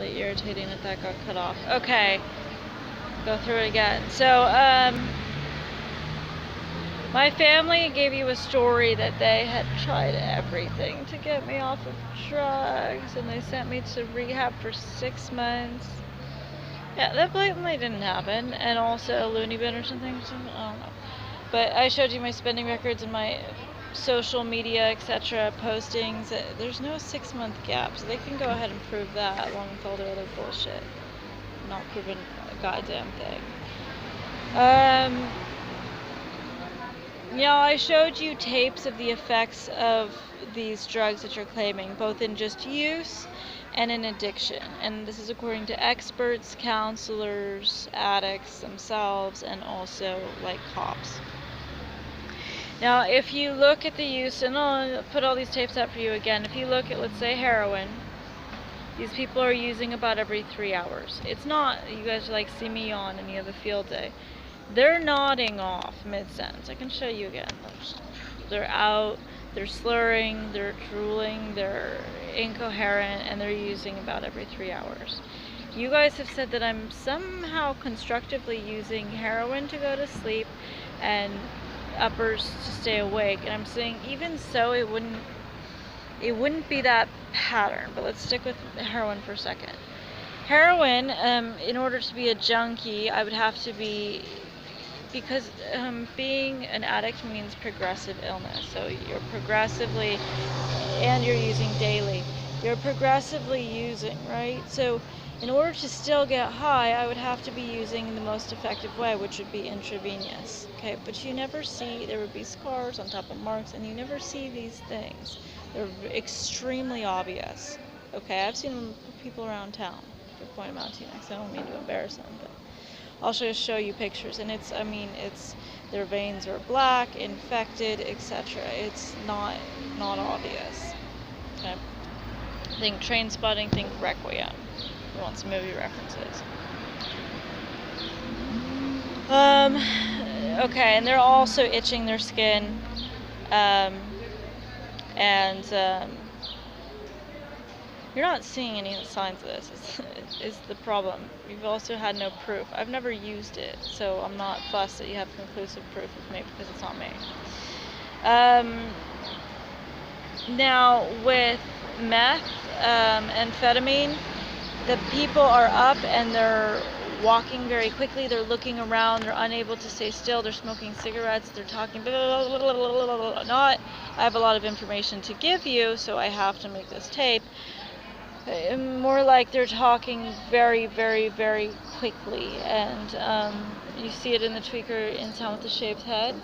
really irritating that got cut off. Okay, go through it again. So, my family gave you a story that they had tried everything to get me off of drugs, and they sent me to rehab for 6 months. Yeah, that blatantly didn't happen, and also a loony bin or something, I don't know. But I showed you my spending records and my social media, etc. postings. There's no 6-month gap, so they can go ahead and prove that along with all their other bullshit. Not proving a goddamn thing. Yeah, I showed you tapes of the effects of these drugs that you're claiming, both in just use and in addiction. And this is according to experts, counselors, addicts themselves, and also like cops. Now, if you look at the use, and I'll put all these tapes up for you again, if you look at, let's say, heroin, these people are using about every 3 hours. It's not, you guys like see me yawn and you have a field day. They're nodding off mid-sentence. I can show you again. They're out, they're slurring, they're drooling, they're incoherent, and they're using about every 3 hours. You guys have said that I'm somehow constructively using heroin to go to sleep and uppers to stay awake, and I'm saying even so it wouldn't be that pattern. But let's stick with heroin for a second. Heroin, in order to be a junkie, I would have to be, because being an addict means progressive illness, so you're progressively, and you're using daily, you're progressively using, right? So in order to still get high, I would have to be using the most effective way, which would be intravenous. Okay, but you never see, there would be scars on top of marks, and you never see these things. They're extremely obvious. Okay, I've seen them put people around town. I'll point them out to you next. I don't mean to embarrass them, but I'll just show you pictures. And it's, their veins are black, infected, etc. It's not obvious. Okay. Think Trainspotting, think Requiem. You want some movie references. Okay, and they're also itching their skin, you're not seeing any signs of this, is the problem. You've also had no proof. I've never used it, so I'm not fussed that you have conclusive proof of me, because it's not me. Now, with meth, amphetamine, the people are up and they're walking very quickly, they're looking around, they're unable to stay still, they're smoking cigarettes, they're talking, I have a lot of information to give you, so I have to make this tape. More like they're talking very, very, very quickly, and you see it in the tweaker in town with the shaved head.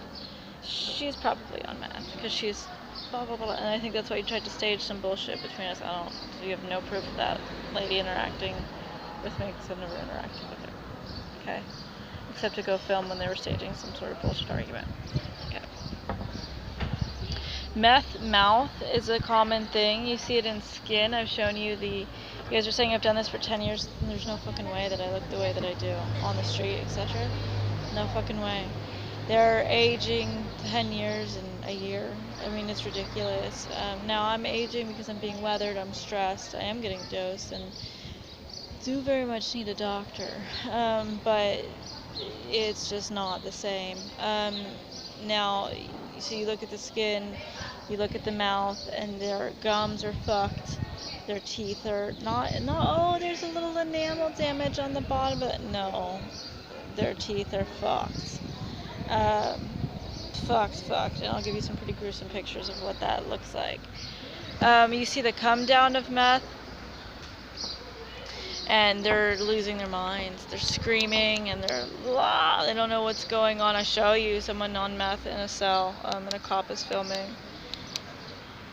She's probably on meth, because she's blah blah blah, and I think that's why you tried to stage some bullshit between us. You have no proof of that lady interacting with me, because I've never interacted with her. Okay, except to go film when they were staging some sort of bullshit argument. Okay. Meth mouth is a common thing. You see it in skin. I've shown you you guys are saying I've done this for 10 years, and there's no fucking way that I look the way that I do on the street, etc. No fucking way. They're aging 10 years in a year. I mean, it's ridiculous. Now I'm aging because I'm being weathered, I'm stressed, I am getting dosed, and do very much need a doctor. But it's just not the same. Now, so you look at the skin, you look at the mouth, and their gums are fucked. Their teeth are not, oh, there's a little enamel damage on the bottom, but no, their teeth are fucked. Fucked, and I'll give you some pretty gruesome pictures of what that looks like. You see the come down of meth, and they're losing their minds. They're screaming, and they don't know what's going on. I show you someone on meth in a cell, and a cop is filming,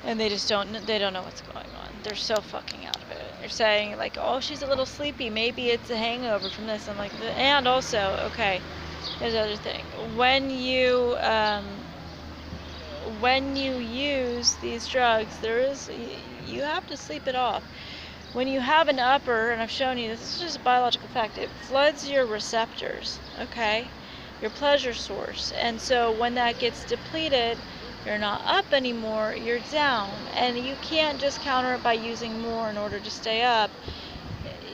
and they don't know what's going on. They're so fucking out of it. You're saying, like, oh, she's a little sleepy, maybe it's a hangover from this. I'm like, and also, okay, there's the other thing. When you use these drugs, you have to sleep it off. When you have an upper, and I've shown you, this is just a biological fact, it floods your receptors, okay? Your pleasure source. And so when that gets depleted, you're not up anymore, you're down. And you can't just counter it by using more in order to stay up.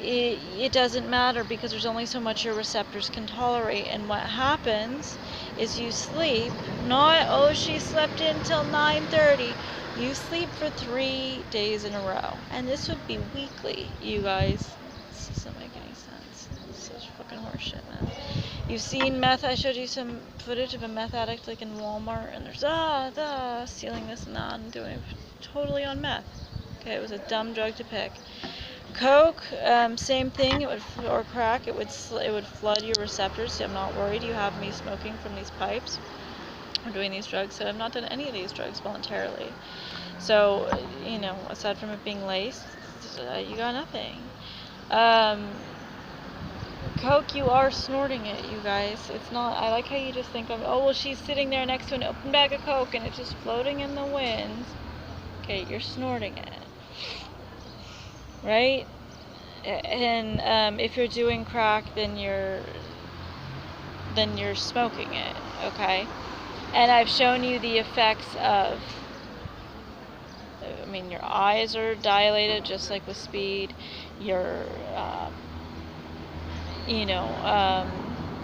it doesn't matter because there's only so much your receptors can tolerate. And what happens is you sleep, not, oh, she slept until 9:30. You sleep for 3 days in a row. And this would be weekly, you guys. This doesn't make any sense. This is such fucking horseshit, man. You've seen meth. I showed you some footage of a meth addict like in Walmart, and there's stealing this and that and doing it totally on meth. Okay, it was a dumb drug to pick. Coke, same thing. It would, or crack. It would flood your receptors. So I'm not worried. You have me smoking from these pipes or doing these drugs. So I've not done any of these drugs voluntarily. So aside from it being laced, you got nothing. Coke, you are snorting it, you guys. It's not. I like how you just think of, oh well, she's sitting there next to an open bag of Coke and it's just floating in the wind. Okay, you're snorting it. Right? And if you're doing crack, then you're smoking it, okay? And I've shown you the effects of, your eyes are dilated just like with speed. Your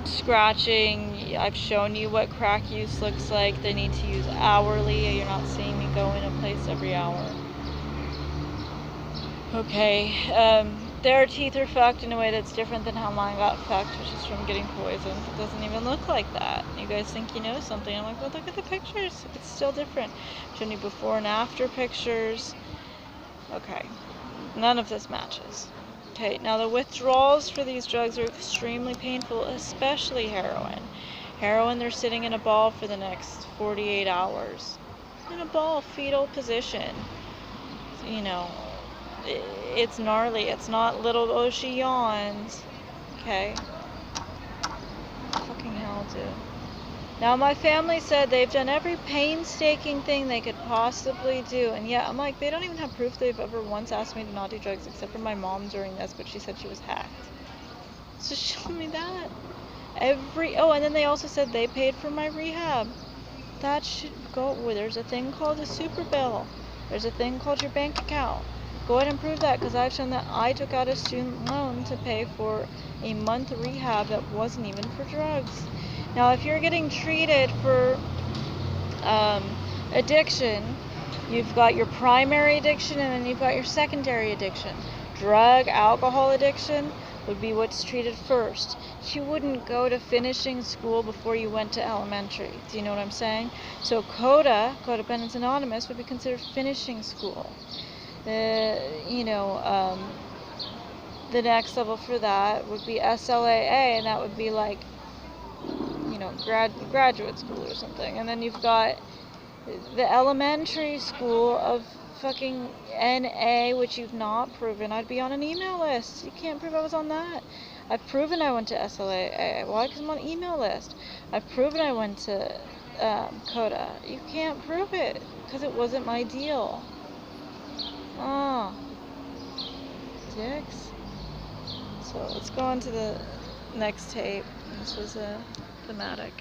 scratching. I've shown you what crack use looks like. They need to use hourly. You're not seeing me go in a place every hour. Okay, their teeth are fucked in a way that's different than how mine got fucked, which is from getting poisoned. It doesn't even look like that. You guys think you know something. I'm like, well, look at the pictures. It's still different. I've shown you before and after pictures. Okay, none of this matches. Okay, now the withdrawals for these drugs are extremely painful, especially heroin. Heroin, they're sitting in a ball for the next 48 hours. In a ball, fetal position. It's gnarly. It's not little, oh, she yawns. Okay. Fucking hell, dude. Now, my family said they've done every painstaking thing they could possibly do. And yet, I'm like, they don't even have proof they've ever once asked me to not do drugs, except for my mom during this, but she said she was hacked. So show me that. And then they also said they paid for my rehab. That should go, there's a thing called a super bill. There's a thing called your bank account. Go ahead and prove that, because I've shown that I took out a student loan to pay for a month rehab that wasn't even for drugs. Now, if you're getting treated for addiction, you've got your primary addiction and then you've got your secondary addiction. Drug, alcohol addiction would be what's treated first. You wouldn't go to finishing school before you went to elementary. Do you know what I'm saying? So CODA, Codependence Anonymous, would be considered finishing school. The next level for that would be SLAA, and that would be like, graduate school or something. And then you've got the elementary school of fucking NA, which you've not proven. I'd be on an email list. You can't prove I was on that. I've proven I went to SLAA. Why? Because I'm on an email list. I've proven I went to CODA. You can't prove it because it wasn't my deal. Oh, dicks. So let's go on to the next tape. This was a thematic.